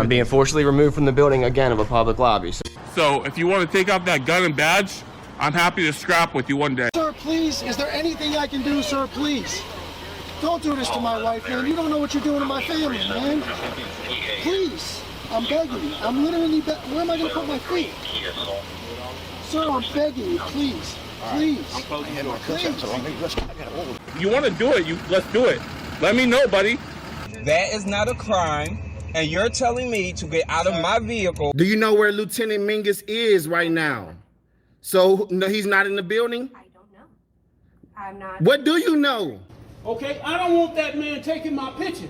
I'm being forcibly removed from the building again of a public lobby. So if you want to take off that gun and badge, I'm happy to scrap with you one day. Sir, please, is there anything I can do, sir, please? Don't do this to my wife, man. You don't know what you're doing to my family, man. Please, I'm begging you. I'm literally where am I going to put my feet? Sir, I'm begging you, please. Please. Please. You want to do it, let's do it. Let me know, buddy. That is not a crime, and you're telling me to get out of my vehicle. Do you know where Lieutenant Mingus is right now? So, no, he's not in the building? I don't know. I'm not. What do you know? Okay, I don't want that man taking my picture.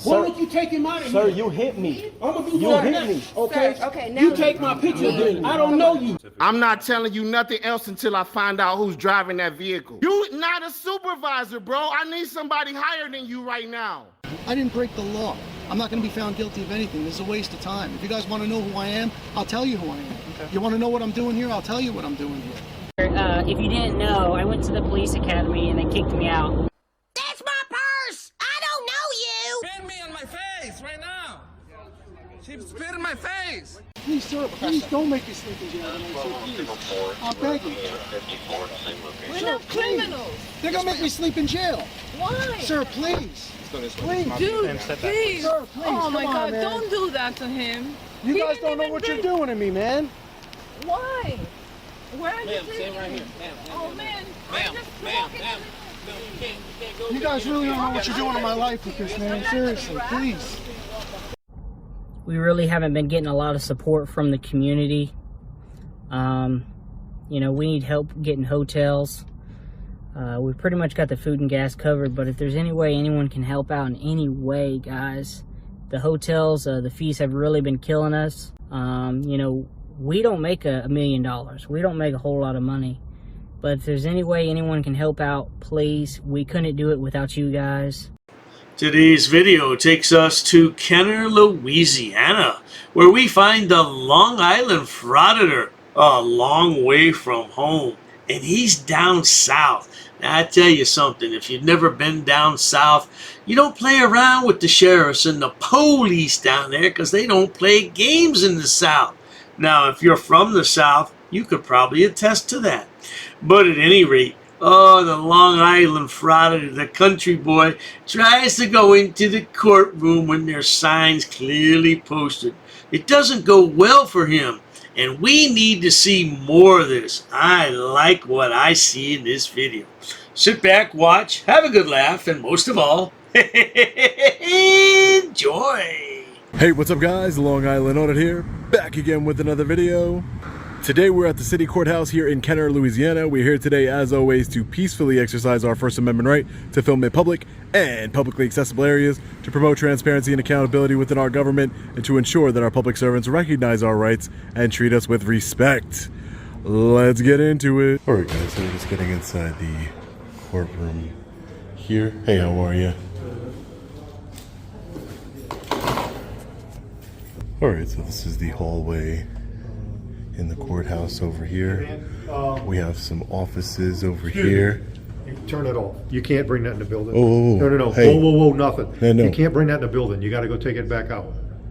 Why don't you take him out of here? Sir, you hit me. I'm gonna do You that hit next, me. okay? Sir, okay, now you take my picture then. I don't know you. I'm not telling you nothing else until I find out who's driving that vehicle. You not a supervisor, bro. I need somebody higher than you right now. I didn't break the law. I'm not going to be found guilty of anything. This is a waste of time. If you guys want to know who I am, I'll tell you who I am. Okay. You want to know what I'm doing here? I'll tell you what I'm doing here. If you didn't know, I went to the police academy and they kicked me out. That's my purse! I don't know you! Spit me on my face right now. She spit in my face. Please, sir, please don't make me sleep in jail tonight, sir, please. I'm begging. We're not criminals. They're going to make me sleep in jail. Why? Sir, please. Please. Dude, please. Sir, please. Oh my Come on, God, man. don't do that to him. You He guys didn't don't know even what bring- you're doing to me, man. Why? Where are you Ma'am, taking stand right me? here. Ma'am, Oh man, ma'am, I'm just ma'am, walking. ma'am. No, you can't go. You guys really don't know what you're doing in my life with this, man. Seriously, please. We really haven't been getting a lot of support from the community. You know, we need help getting hotels. We pretty much got the food and gas covered, but if there's any way anyone can help out in any way, guys, the hotels, the fees have really been killing us. You know, we don't make $1 million. We don't make a whole lot of money. But if there's any way anyone can help out, please. We couldn't do it without you guys. Today's video takes us to Kenner, Louisiana, where we find the Long Island Frauditor, a long way from home. And he's down south. Now, I tell you something, if you've never been down south, you don't play around with the sheriffs and the police down there because they don't play games in the south. Now, if you're from the south, you could probably attest to that. But at any rate, oh, the Long Island Frauditor, the country boy, tries to go into the courtroom when there's signs clearly posted. It doesn't go well for him. And we need to see more of this. I like what I see in this video. Sit back, watch, have a good laugh, and most of all, enjoy. Hey, what's up guys? Long Island Audit here, back again with another video. Today we're at the City Courthouse here in Kenner, Louisiana. We're here today, as always, to peacefully exercise our First Amendment right to film in public and publicly accessible areas, to promote transparency and accountability within our government, and to ensure that our public servants recognize our rights and treat us with respect. Let's get into it. All right, guys, so we're just getting inside the courtroom here. Hey, how are you? All right, so this is the hallway in the courthouse over here. We have some offices over here. Turn it off. You can't bring that in the building. Oh, no. Hey. Whoa, nothing. No. You can't bring that in the building. You got to go take it back out.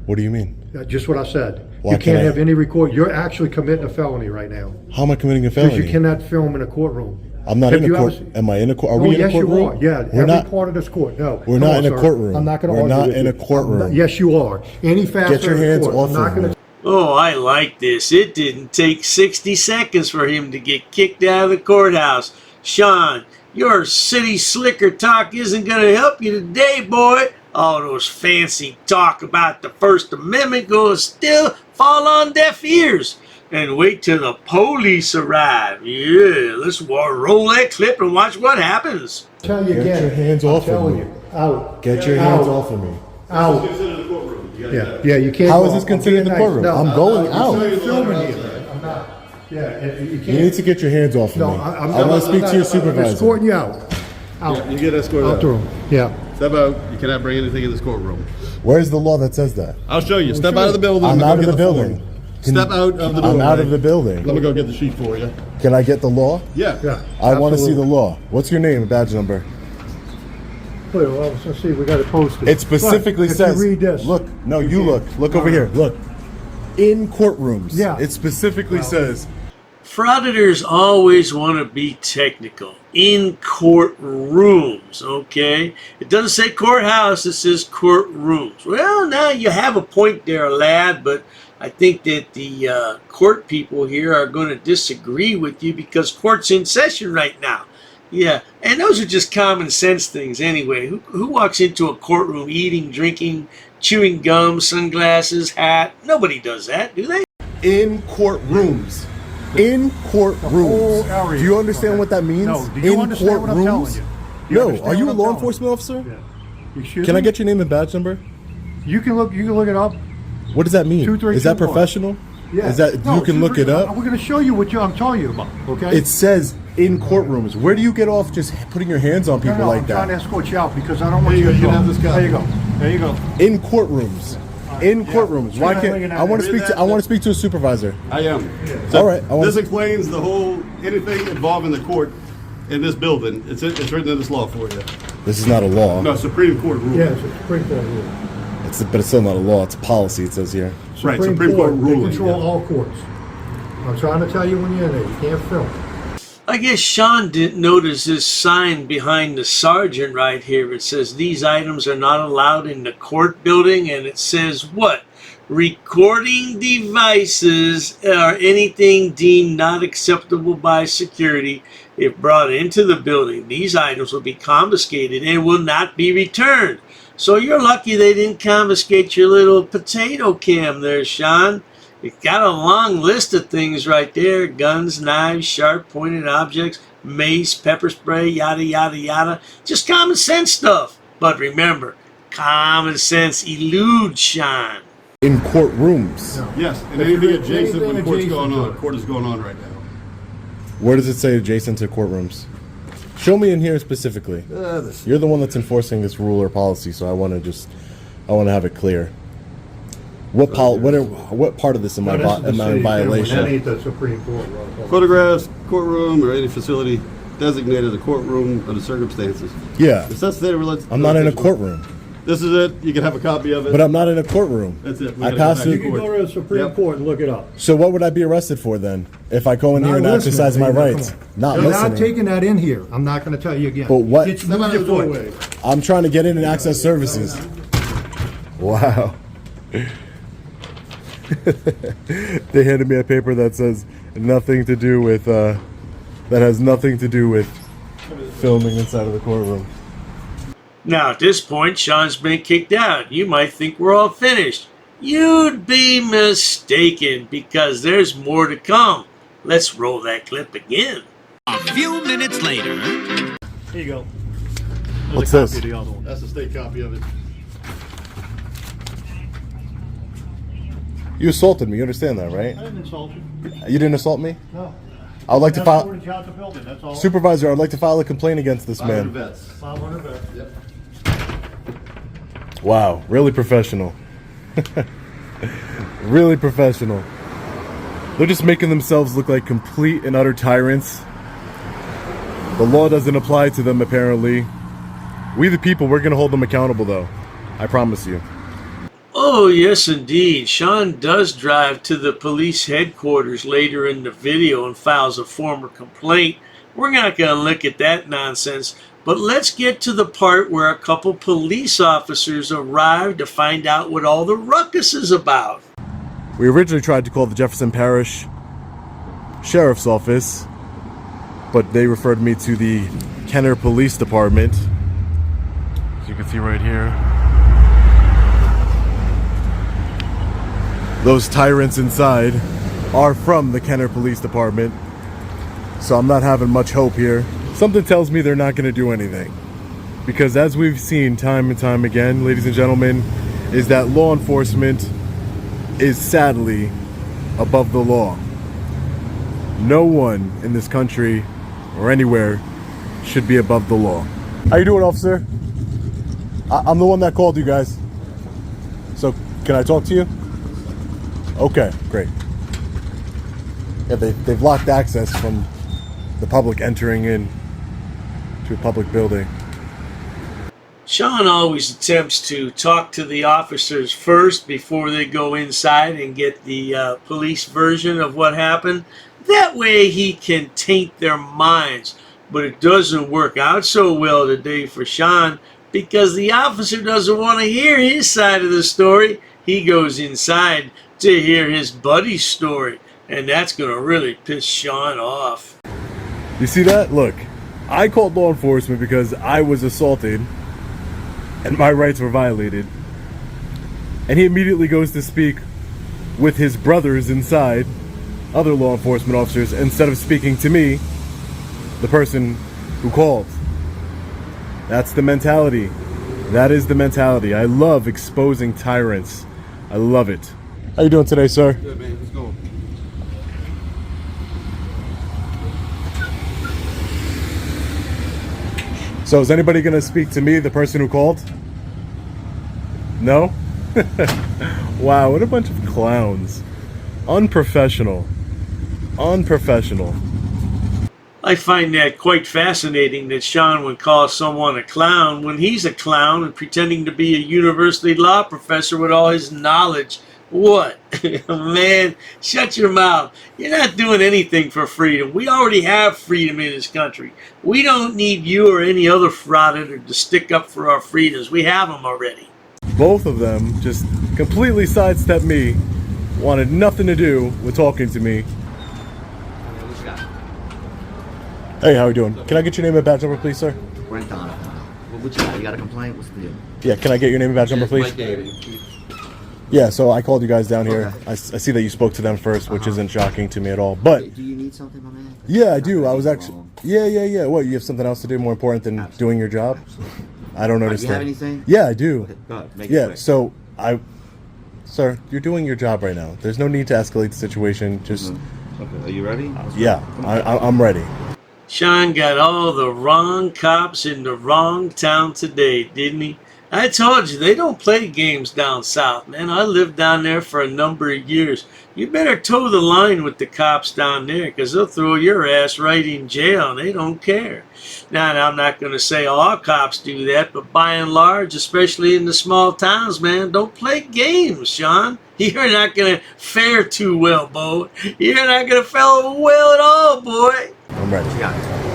What do you mean? Just what I said. Why you can't can't I? have any record. You're actually committing a felony right now. How am I committing a felony? Because you cannot film in a courtroom. I'm not Have in a you court. ever- Am I in a court? Are Oh, we in a yes, you courtroom? are. Yeah, We're every not. part of this court. No. We're Come not on, in a sir. courtroom. I'm not going to We're argue not with in you. a courtroom. Yes, you are. Any facet Get your of the hands court, off I'm not of gonna- me. Oh, I like this. It didn't take 60 seconds for him to get kicked out of the courthouse. Sean, your city slicker talk isn't going to help you today, boy. All those fancy talk about the First Amendment will still fall on deaf ears. And wait till the police arrive. Yeah, let's roll that clip and watch what happens. Tell you Get again. your hands I'm off of telling me. you. Out. Get your hands off of me. Out. Yeah, you can't. How go is this out. considered Be the nice. courtroom? No, I'm going out. You're filming here, man. I'm not. Yeah, and you can't. You need to get your hands off of No, me. I'm I want to speak to your I'm supervisor. escorting you out. Out. You get escorted Out the room. Yeah. Step out. You cannot bring anything in this courtroom. Where's the law that says that? I'll show you. Step out of the building. I'm Go out of get the building. form. Step out of the I'm doorway. out of the building. Let me go get the sheet for you. Can I get the law? Yeah. Yeah. I want to see the absolutely. law. What's your name and badge number? Well, let's see, we got it posted. It specifically But if says, you read this. look, no, you look over here, look. In courtrooms. Yeah. It specifically says. Frauditors always want to be technical. In courtrooms, okay? It doesn't say courthouse, it says courtrooms. Well, now you have a point there, lad, but I think that the court people here are going to disagree with you because court's in session right now. Yeah, and those are just common sense things anyway. Who walks into a courtroom eating, drinking, chewing gum, sunglasses, hat? Nobody does that, do they? In courtrooms. In courtrooms. area. Do you understand Okay. what that means? No, do you in understand what I'm telling you? Do you No, understand are you what a I'm law telling enforcement officer? You should Can I be. get your name and badge number? You can look it up. What does that mean? 2321. Is that professional? Yeah. Is that No, you can look it up? We're going to show you what I'm telling you about, okay? It says in courtrooms. Where do you get off just putting your hands on people no, like I'm trying to that? escort you out because I don't want There you you to go, you go. can have this guy. There you go. There you go. In courtrooms. In courtrooms. Why can't I want to speak to a supervisor? I am. All right. This explains the whole, anything involving the court in this building. It's written in this law for you. This is not a law. No, Supreme Court rule. Yes, it's Supreme Court rule. But it's still not a law. It's a policy. It says here. Right, Supreme Court They ruling. control Yeah. all courts. I'm trying to tell you when you're in there. You can't film. I guess Sean didn't notice this sign behind the sergeant right here. It says these items are not allowed in the court building, and it says what? Recording devices or anything deemed not acceptable by security if brought into the building. These items will be confiscated and will not be returned. So you're lucky they didn't confiscate your little potato cam there, Sean. It's got a long list of things right there. Guns, knives, sharp pointed objects, mace, pepper spray, yada, yada, yada. Just common sense stuff. But remember, common sense eludes Sean. In courtrooms. Yes, and anything adjacent when court's going on. Court is going on right now. Where does it say adjacent to courtrooms? Show me in here specifically. You're the one that's enforcing this rule or policy, so I want to have it clear. What part of this am I in violation? That ain't the Supreme Court. Photographs, courtroom, or any facility designated as a courtroom under circumstances. Yeah. If that's there, I'm not in a courtroom. This is it. You can have a copy of it. But I'm not in a courtroom. That's it. We I gotta passed go back it. to You can go to the Supreme Court and look it up. So what would I be arrested for then? If I go in here and Not exercise my listening. rights? Come on. Not You're listening. not taking that in here. I'm not going to tell you again. But what? It's move your foot. I'm trying to get in and access services. Wow. They handed me a paper that says nothing to do with, that has nothing to do with filming inside of the courtroom. Now, at this point, Sean's been kicked out. You might think we're all finished. You'd be mistaken, because there's more to come. Let's roll that clip again. A few minutes later. Here you go. What's There's a copy this? of the other one. That's the state copy of it. You assaulted me. You understand that, right? I didn't insult you. You didn't assault me? No. I would like to file. Out the building, that's all. Supervisor, I'd like to file a complaint against this 500 man. vets. 500 vets. Yep. Wow, really professional. Really professional. They're just making themselves look like complete and utter tyrants. The law doesn't apply to them, apparently. We the people, we're going to hold them accountable, though. I promise you. Oh, yes, indeed. Sean does drive to the police headquarters later in the video and files a formal complaint. We're not going to look at that nonsense, but let's get to the part where a couple police officers arrived to find out what all the ruckus is about. We originally tried to call the Jefferson Parish Sheriff's Office, but they referred me to the Kenner Police Department. As you can see right here. Those tyrants inside are from the Kenner Police Department, so I'm not having much hope here. Something tells me they're not going to do anything, because as we've seen time and time again, ladies and gentlemen, is that law enforcement is sadly above the law. No one in this country or anywhere should be above the law. How you doing, officer? I'm the one that called you guys. So can I talk to you? Okay, great. Yeah, they've locked access from the public entering in to a public building. Sean always attempts to talk to the officers first before they go inside and get the police version of what happened. That way he can taint their minds. But it doesn't work out so well today for Sean because the officer doesn't want to hear his side of the story. He goes inside to hear his buddy's story, and that's going to really piss Sean off. You see that? Look, I called law enforcement because I was assaulted and my rights were violated. And he immediately goes to speak with his brothers inside, other law enforcement officers, instead of speaking to me, the person who called. That's the mentality. That is the mentality. I love exposing tyrants. I love it. How you doing today, sir? Good, man. Let's go. So is anybody going to speak to me, the person who called? No? Wow, what a bunch of clowns. Unprofessional. Unprofessional. I find that quite fascinating that Sean would call someone a clown when he's a clown and pretending to be a university law professor with all his knowledge. What? Man, shut your mouth. You're not doing anything for freedom. We already have freedom in this country. We don't need you or any other frauditor to stick up for our freedoms. We have them already. Both of them just completely sidestepped me, wanted nothing to do with talking to me. Hey, how are you doing? Can I get your name and badge number, please, sir? Brent Donovan. What you got? You got a complaint? What's the deal? Yeah, can I get your name and badge number, please? Yeah, so I called you guys down here. Okay. I see that you spoke to them first, which isn't shocking to me at all. But Do you need something, my man? yeah, I do. I was actually yeah. What, you have something else to do more important than doing your job? I don't understand. You have anything? Yeah, I do. Okay, go ahead. Make it Yeah, quick. so sir, you're doing your job right now. There's no need to escalate the situation. Just Okay, are you ready? yeah, I'm ready. Sean got all the wrong cops in the wrong town today, didn't he? I told you, they don't play games down south, man. I lived down there for a number of years. You better toe the line with the cops down there, because they'll throw your ass right in jail, and they don't care. Now, I'm not going to say all cops do that, but by and large, especially in the small towns, man, don't play games, Sean. You're not going to fare too well, Bo. You're not going to fare well at all, boy. I'm ready. Yeah.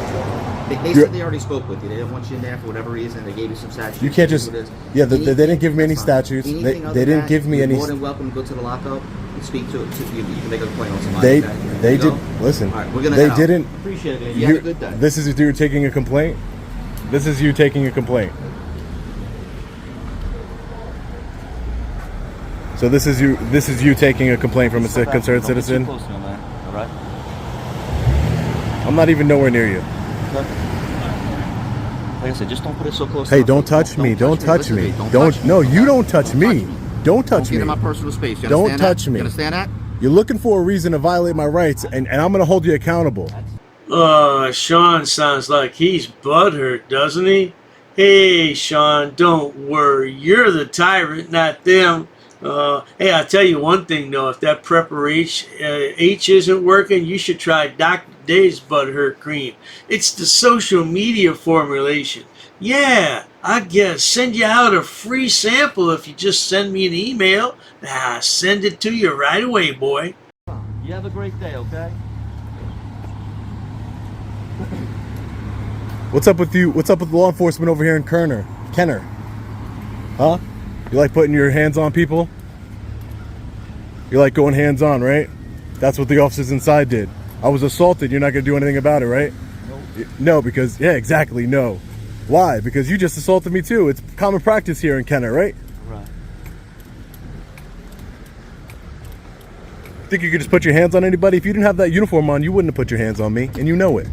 They said they already spoke with you. They didn't want you in there for whatever reason. They gave you some statutes. You can't just yeah. They didn't give me any statutes. They didn't give me any. You're more than welcome to go to the lockup and speak to you. You can make a complaint on somebody. They did listen. All right, we're gonna they head out. didn't. Appreciate it. You have a good day. This is you taking a complaint. This is you taking a complaint. So this is you. This is you taking a complaint from a concerned citizen. Close to me, man. All right. I'm not even nowhere near you. Like I said, just don't put it so close. Hey, don't touch me. Don't touch me. Don't. No, you don't touch me. Don't touch me. Get in my personal space. You Don't understand touch that? me. You understand that? You're looking for a reason to violate my rights, and I'm going to hold you accountable. Sean sounds like he's butthurt, doesn't he? Hey, Sean, don't worry. You're the tyrant, not them. Hey, I'll tell you one thing, though. If that preparation H isn't working, you should try Dr. Dave's Butthurt Cream. It's the social media formulation. Yeah, I guess. Send you out a free sample if you just send me an email. I'll send it to you right away, boy. You have a great day, okay? What's up with you? What's up with law enforcement over here in Kenner? Huh? You like putting your hands on people? You like going hands on, right? That's what the officers inside did. I was assaulted. You're not going to do anything about it, right? No, because, yeah, exactly, no. Why? Because you just assaulted me too. It's common practice here in Kenner, right? Right. Think you could just put your hands on anybody? If you didn't have that uniform on, you wouldn't have put your hands on me, and you know it.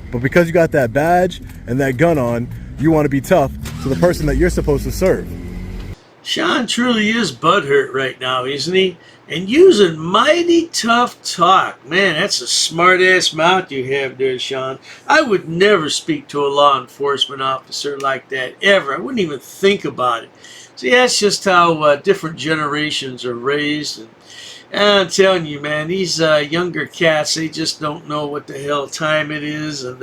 But because you got that badge and that gun on, you want to be tough to the person that you're supposed to serve. Sean truly is butthurt right now, isn't he? And using mighty tough talk. Man, that's a smart-ass mouth you have there, Sean. I would never speak to a law enforcement officer like that, ever. I wouldn't even think about it. See, that's just how different generations are raised. And I'm telling you, man, these younger cats, they just don't know what the hell time it is. And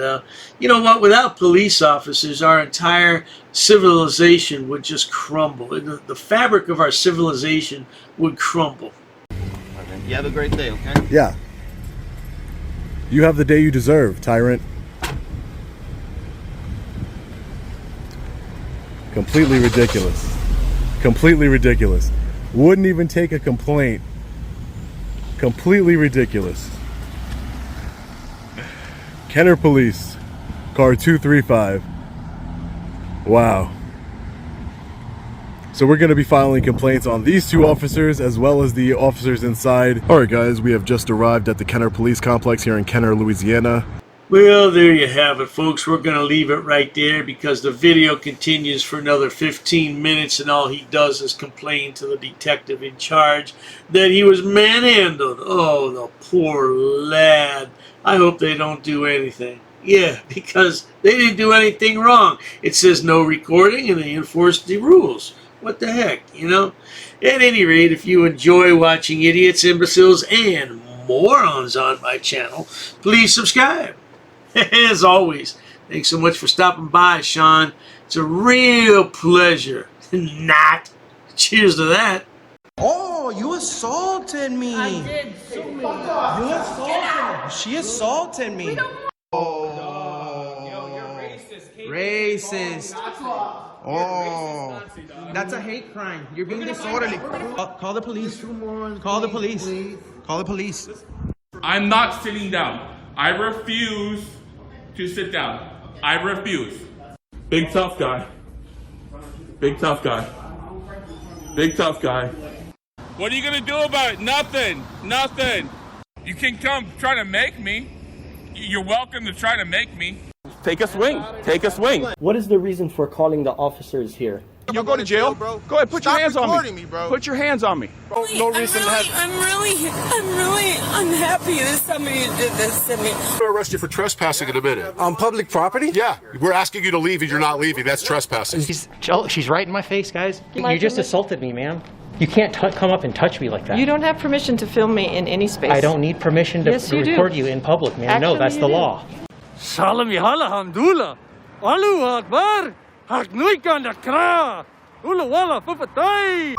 you know what? Without police officers, our entire civilization would just crumble. The fabric of our civilization would crumble. You have a great day, okay? Yeah. You have the day you deserve, tyrant. Completely ridiculous. Completely ridiculous. Wouldn't even take a complaint. Completely ridiculous. Kenner Police, car 235. Wow. So we're going to be filing complaints on these two officers as well as the officers inside. Alright guys, we have just arrived at the Kenner Police Complex here in Kenner, Louisiana. Well, there you have it, folks. We're going to leave it right there because the video continues for another 15 minutes and all he does is complain to the detective in charge that he was manhandled. Oh, the poor lad. I hope they don't do anything. Yeah, because they didn't do anything wrong. It says no recording and they enforced the rules. What the heck, you know? At any rate, if you enjoy watching idiots, imbeciles, and morons on my channel, please subscribe. As always, thanks so much for stopping by, Sean. It's a real pleasure. Not. Cheers to that. Oh, you assaulted me. I did. So many. You assaulted me. She assaulted me. Racist. Oh, that's a hate crime. You're being disorderly. Call the police. Call the police. Call the police. I'm not sitting down. I refuse to sit down. I refuse. Big tough guy. Big tough guy. Big tough guy. What are you gonna do about it? Nothing. Nothing. You can come try to make me. You're welcome to try to make me. Take a swing. Take a swing. What is the reason for calling the officers here? You'll go to jail, bro. Go ahead, put your hands on me. bro. Put your hands on me. No reason I'm really unhappy that somebody did this to me. I'm going to arrest you for trespassing in a minute. On public property? Yeah, we're asking you to leave and you're not leaving. That's trespassing. She's right in my face, guys. You just assaulted me, ma'am. You can't come up and touch me like that. You don't have permission to film me in any space. I don't need permission to Yes, you do. record you in public, ma'am. No, Actually, that's you the do. law. Salam yahala hamdullah. Allahu Akbar. Haknuik on the kra. Ula wala fufatay.